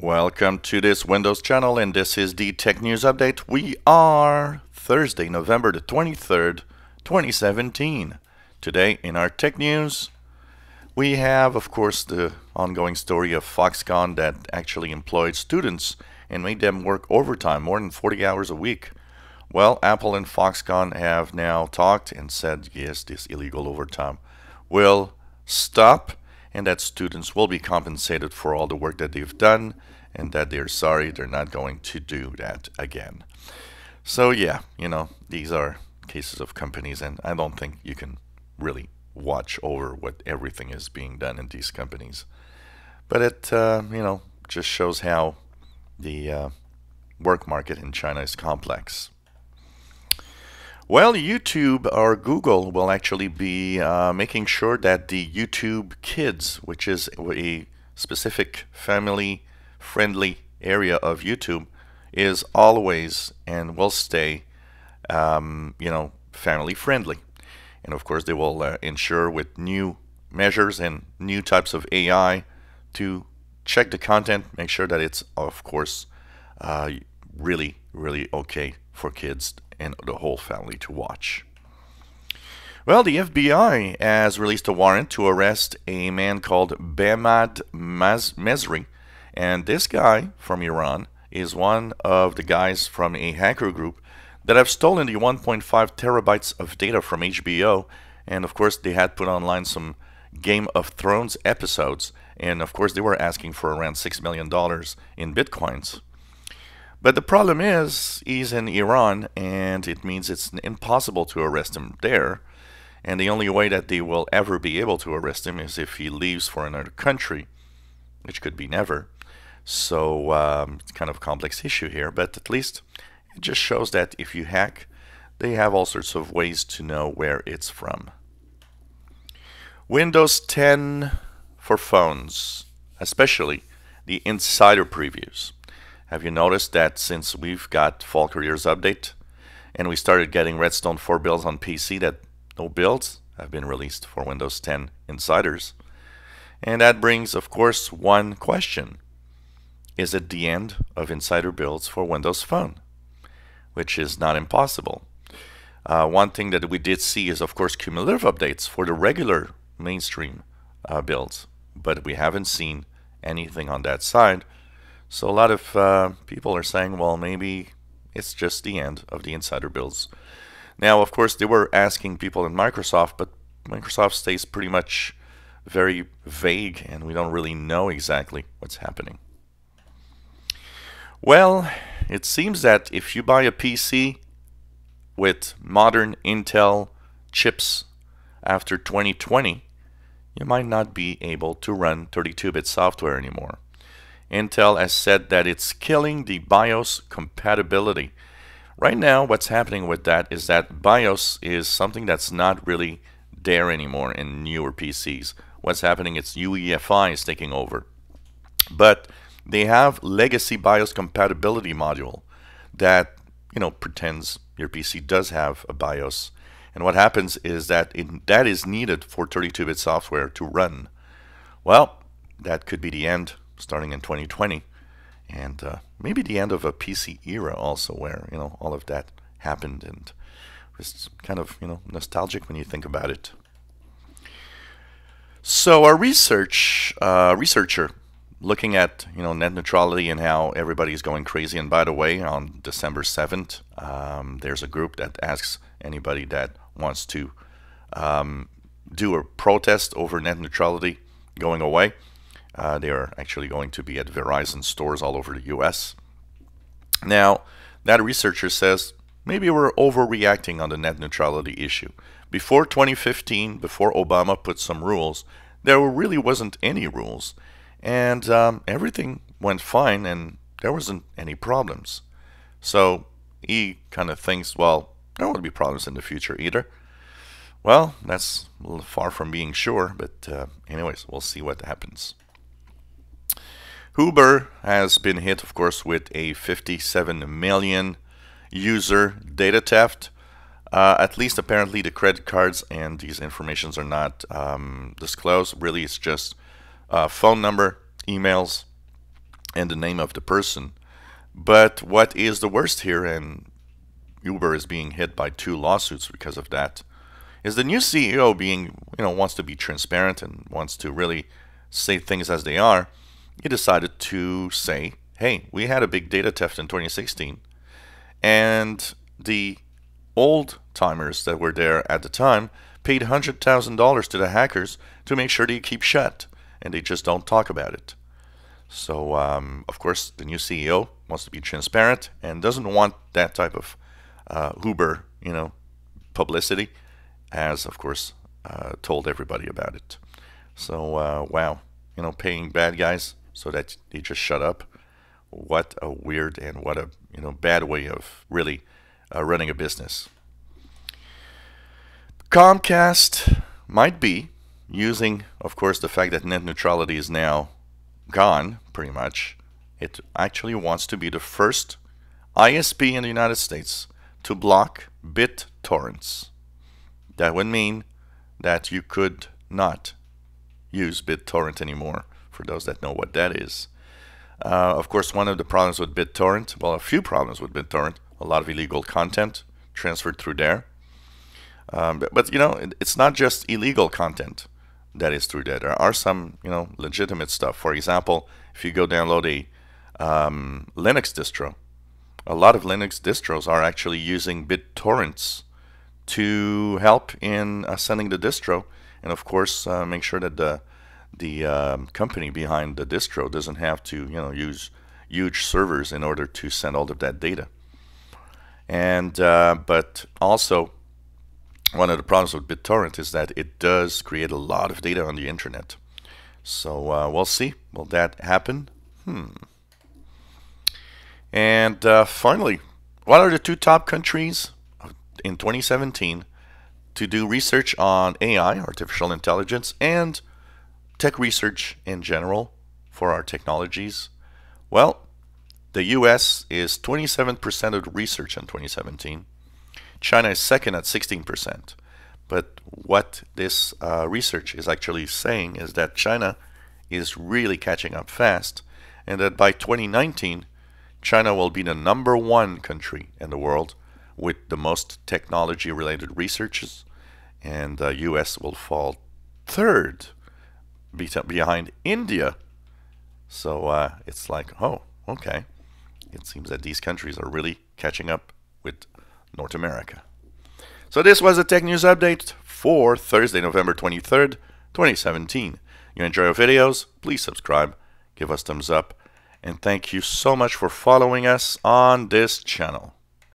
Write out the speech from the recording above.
Welcome to this Windows channel, and this is the Tech News Update. We are Thursday, November the 23rd, 2017. Today in our Tech News, we have, of course, the ongoing story of Foxconn that actually employed students and made them work overtime, more than 40 hours a week. Well, Apple and Foxconn have now talked and said, yes, this illegal overtime will stop, and that students will be compensated for all the work that they've done, and that they're sorry they're not going to do that again. So yeah, these are cases of companies, and I don't think you can really watch over what everything is being done in these companies. But it, just shows how the work market in China is complex. Well, YouTube or Google will actually be making sure that the YouTube Kids, which is a specific family-friendly area of YouTube, is always and will stay, family-friendly. And of course, they will ensure with new measures and new types of AI to check the content, make sure that it's, of course, really, really okay for kids and the whole family to watch. Well, the FBI has released a warrant to arrest a man called Behmad Mesri, and this guy from Iran is one of the guys from a hacker group that have stolen the 1.5 terabytes of data from HBO, and of course they had put online some Game of Thrones episodes, and of course they were asking for around $6 million in bitcoins. But the problem is, he's in Iran, and it means it's impossible to arrest him there. And the only way that they will ever be able to arrest him is if he leaves for another country, which could be never. So it's kind of a complex issue here, but at least it just shows that if you hack, they have all sorts of ways to know where it's from. Windows 10 for phones, especially the insider previews. Have you noticed that since we've got Fall Careers Update and we started getting Redstone 4 builds on PC, that no builds have been released for Windows 10 Insiders? And that brings, of course, one question. Is it the end of insider builds for Windows Phone? Which is not impossible. One thing that we did see is, of course, cumulative updates for the regular mainstream builds, but we haven't seen anything on that side. So a lot of people are saying, well, maybe it's just the end of the insider builds. Now, of course, they were asking people in Microsoft, but Microsoft stays pretty much very vague, and we don't really know exactly what's happening. Well, it seems that if you buy a PC with modern Intel chips after 2020, you might not be able to run 32-bit software anymore. Intel has said that it's killing the BIOS compatibility. Right now, what's happening with that is that BIOS is something that's not really there anymore in newer PCs. What's happening is UEFI is taking over. But they have legacy BIOS compatibility module that, pretends your PC does have a BIOS. And what happens is that that is needed for 32-bit software to run. Well, that could be the end starting in 2020, and maybe the end of a PC era also, where all of that happened, and it's kind of nostalgic when you think about it. So our researcher looking at net neutrality and how everybody's going crazy, and by the way, on December 7th there's a group that asks anybody that wants to do a protest over net neutrality going away. They are actually going to be at Verizon stores all over the US. Now, that researcher says maybe we're overreacting on the net neutrality issue. Before 2015, before Obama put some rules, there really wasn't any rules. And everything went fine, and there wasn't any problems. So he kind of thinks, well, there won't be problems in the future either. Well, that's a little far from being sure, but anyways, we'll see what happens. Uber has been hit, of course, with a 57 million user data theft. At least apparently the credit cards and these informations are not disclosed. Really, it's just phone number, emails, and the name of the person. But what is the worst here, and Uber is being hit by 2 lawsuits because of that, is the new CEO wants to be transparent and wants to really say things as they are. He decided to say, hey, we had a big data theft in 2016, and the old timers that were there at the time paid $100,000 to the hackers to make sure they keep shut, and they just don't talk about it. So, of course, the new CEO wants to be transparent and doesn't want that type of Uber, publicity, as, of course, told everybody about it. So, wow, paying bad guys so that they just shut up. What a weird and what a bad way of really running a business. Comcast might be using, of course, the fact that net neutrality is now gone, pretty much. It actually wants to be the first ISP in the United States to block BitTorrents. That would mean that you could not use BitTorrent anymore, for those that know what that is. Of course, one of the problems with BitTorrent, well, a few problems with BitTorrent, a lot of illegal content transferred through there. But it's not just illegal content that is through there. There are some, legitimate stuff. For example, if you go download a Linux distro, a lot of Linux distros are actually using BitTorrents to help in sending the distro, and of course make sure that the company behind the distro doesn't have to use huge servers in order to send all of that data. And but also, one of the problems with BitTorrent is that it does create a lot of data on the internet. So we'll see. Will that happen? And finally, what are the 2 top countries in 2017 to do research on AI, artificial intelligence, and tech research in general for our technologies? Well, the US is 27% of the research in 2017. China is second at 16%. But what this research is actually saying is that China is really catching up fast, and that by 2019, China will be the #1 country in the world with the most technology-related researches, and the US will fall 3rd behind India. So it's like, oh, okay. It seems that these countries are really catching up with North America. So this was a Tech News Update for Thursday, November 23rd, 2017. You enjoy our videos? Please subscribe, give us thumbs up, and thank you so much for following us on this channel.